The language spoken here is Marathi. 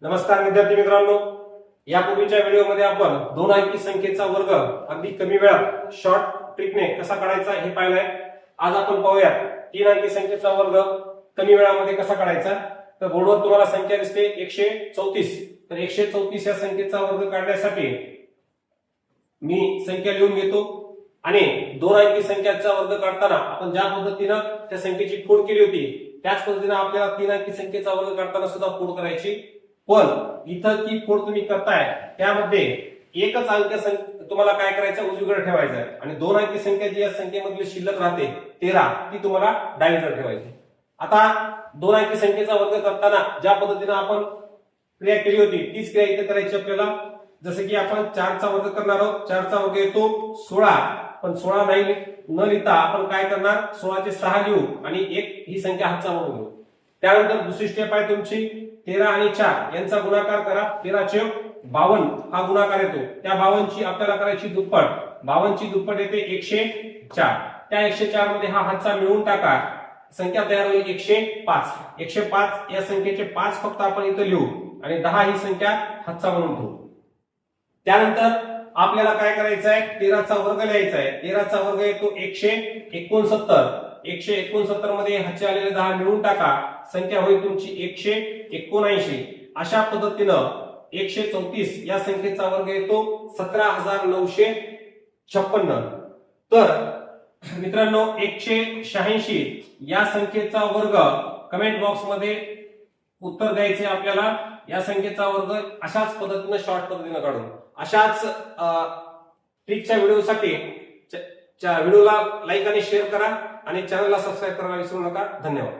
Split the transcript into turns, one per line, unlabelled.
नमस्कार विद्यार्थी मित्रांनो, यापूर्वीच्या व्हिडिओमध्ये आपण दोन अंकी संख्येचा वर्ग अगदी कमी वेळात शॉर्ट ट्रिकने कसा काढायचा हे पाहिलंय। आज आपण पाहूया तीन अंकी संख्येचा वर्ग कमी वेळामध्ये कसा काढायचा। तर बोर्डवर तुम्हाला संख्या दिसते 134। तर 134 या संख्येचा वर्ग काढण्यासाठी मी संख्या लिहून घेतो आणि दोन अंकी संख्येचा वर्ग काढताना आपण ज्या पद्धतीने त्या संख्येची फोड केली होती त्याच पद्धतीने आपल्याला तीन अंकी संख्येचा वर्ग काढताना सुद्धा फोड करायची। पण इथं ती फोड तुम्ही करताय त्यामध्ये एकच अंक तुम्हाला काय करायचं, उजवीकडे ठेवायचा आहे आणि दोन अंकी संख्या जी या संख्येमधली शिल्लक राहते 13 ती तुम्हाला डावीकडे ठेवायची। आता दोन अंकी संख्येचा वर्ग करताना ज्या पद्धतीने आपण क्रिया केली होती तीच क्रिया इथे करायची आपल्याला। जसं की आपण 4 चा वर्ग करणार आहोत, 4 चा वर्ग येतो 16, पण 16 नाही न लिहिता आपण काय करणार, 16 चे 6 लिहू आणि एक ही संख्या हातचा म्हणून घेऊ। त्यानंतर दुसरी स्टेप आहे तुमची 13 आणि 4 यांचा गुणाकार करा। 13 चे 52 हा गुणाकार येतो, त्या 52 ची आपल्याला करायची दुप्पट, 52 ची दुप्पट येते 104। त्या 104 मध्ये हा हातचा मिळवून टाका, संख्या तयार होईल 105। 105 या संख्येचे 5 फक्त आपण इथे लिहू आणि 10 ही संख्या हातचा म्हणून ठेवू। त्यानंतर आपल्याला काय करायचं आहे, 13 चा वर्ग लिहायचा आहे। 13 चा वर्ग येतो 169। 169 मध्ये हातचे आलेले 10 मिळवून टाका, संख्या होईल तुमची 179। अशा पद्धतीनं 134 या संख्येचा वर्ग येतो 17956। तर मित्रांनो 186 या संख्येचा वर्ग कमेंट बॉक्स मध्ये उत्तर द्यायचे आपल्याला। या संख्येचा वर्ग अशाच पद्धतीने शॉर्ट पद्धतीने काढून अशाच ट्रिकच्या व्हिडिओसाठी व्हिडिओला लाईक आणि शेअर करा आणि चॅनलला सबस्क्राईब करायला विसरू नका। धन्यवाद।